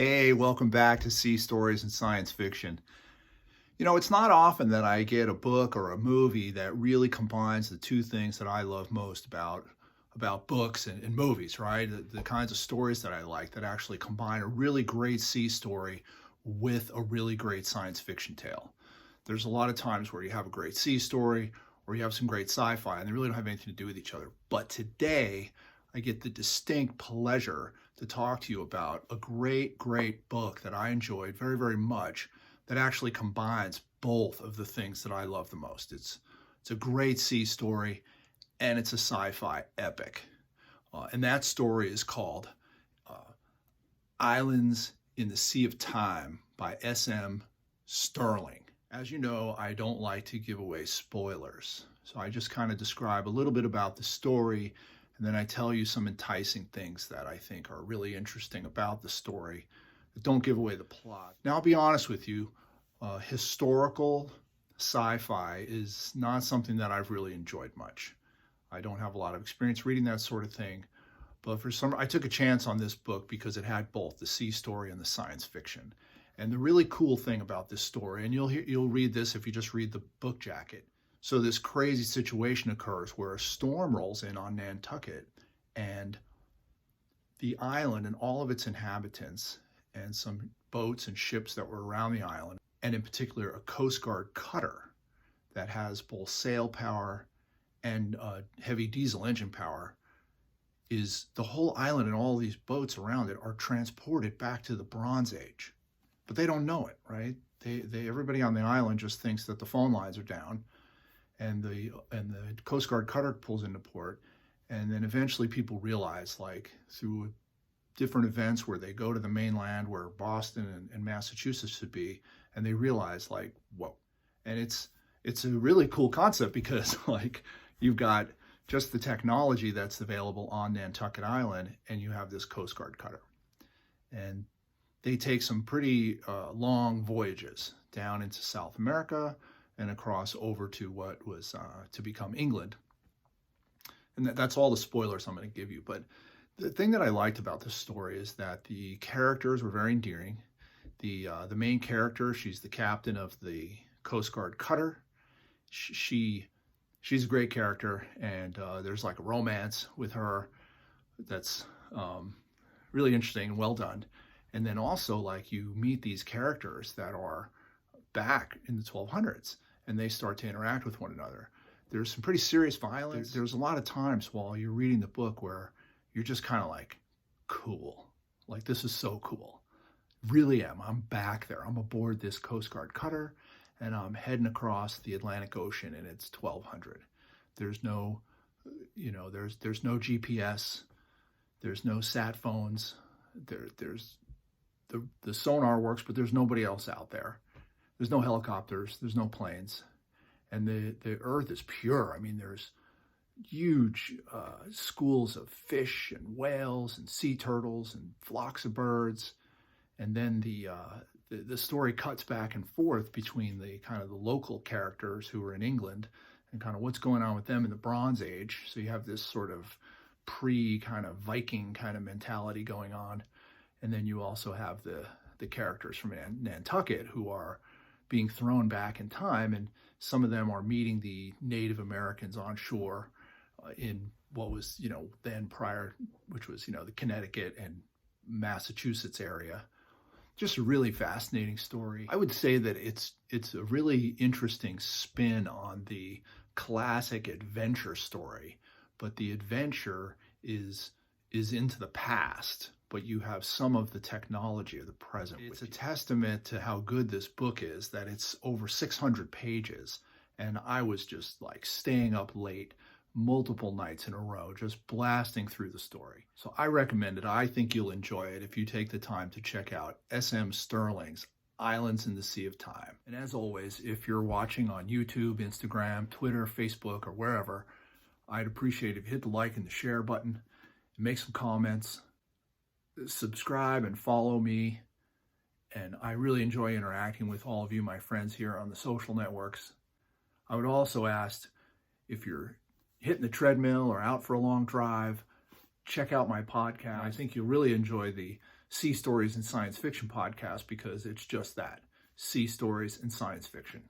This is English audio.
Hey, welcome back to Sea Stories and Science Fiction. It's not often that I get a book or a movie that really combines the two things that I love most about books and movies, right? The kinds of stories that I like that actually combine a really great sea story with a really great science fiction tale. There's a lot of times where you have a great sea story or you have some great sci-fi and they really don't have anything to do with each other. But today, I get the distinct pleasure to talk to you about a great, great book that I enjoyed very, very much that actually combines both of the things that I love the most. It's a great sea story and it's a sci-fi epic. And that story is called uh, Islands in the Sea of Time by S.M. Stirling. As you know, I don't like to give away spoilers. So I just kind of describe a little bit about the story and then I tell you some enticing things that I think are really interesting about the story that don't give away the plot. Now, I'll be honest with you, historical sci-fi is not something that I've really enjoyed much. I don't have a lot of experience reading that sort of thing, but I took a chance on this book because it had both the sea story and the science fiction. And the really cool thing about this story, and you'll read this if you just read the book jacket. So this crazy situation occurs where a storm rolls in on Nantucket and the island and all of its inhabitants and some boats and ships that were around the island, and in particular a Coast Guard cutter that has both sail power and heavy diesel engine power, is the whole island and all these boats around it are transported back to the Bronze Age. But they don't know it, right? Everybody on the island just thinks that the phone lines are down and the Coast Guard cutter pulls into port. And then eventually people realize, like through different events where they go to the mainland where Boston and Massachusetts should be, and they realize like, whoa. And it's a really cool concept because like you've got just the technology that's available on Nantucket Island and you have this Coast Guard cutter. And they take some pretty long voyages down into South America and across over to what was to become England. And that's all the spoilers I'm going to give you. But the thing that I liked about this story is that the characters were very endearing. The main character, she's the captain of the Coast Guard cutter. She's a great character, and there's like a romance with her that's really interesting and well done. And then also like you meet these characters that are back in the 1200s and they start to interact with one another. There's some pretty serious violence. There's a lot of times while you're reading the book where you're just kind of like, cool. Like, this is so cool. Really am. I'm back there. I'm aboard this Coast Guard cutter and I'm heading across the Atlantic Ocean and it's 1200. There's no, there's no GPS. There's no sat phones. There's the sonar works, but there's nobody else out there. There's no helicopters. There's no planes. And the earth is pure. I mean, there's huge schools of fish and whales and sea turtles and flocks of birds. And then the story cuts back and forth between the kind of the local characters who are in England and kind of what's going on with them in the Bronze Age. So you have this sort of kind of Viking kind of mentality going on. And then you also have the characters from Nantucket who are being thrown back in time, and some of them are meeting the Native Americans on shore in what was, then prior, which was, the Connecticut and Massachusetts area. Just a really fascinating story. I would say that it's a really interesting spin on the classic adventure story, but the adventure is into the past, but you have some of the technology of the present. It's a testament to how good this book is that it's over 600 pages. And I was just like staying up late multiple nights in a row, just blasting through the story. So I recommend it. I think you'll enjoy it if you take the time to check out S.M. Stirling's Islands in the Sea of Time. And as always, if you're watching on YouTube, Instagram, Twitter, Facebook, or wherever, I'd appreciate if you hit the like and the share button, and make some comments, subscribe and follow me. And I really enjoy interacting with all of you, my friends here on the social networks. I would also ask if you're hitting the treadmill or out for a long drive, check out my podcast. I think you'll really enjoy the Sea Stories and Science Fiction podcast, because it's just that, sea stories and science fiction.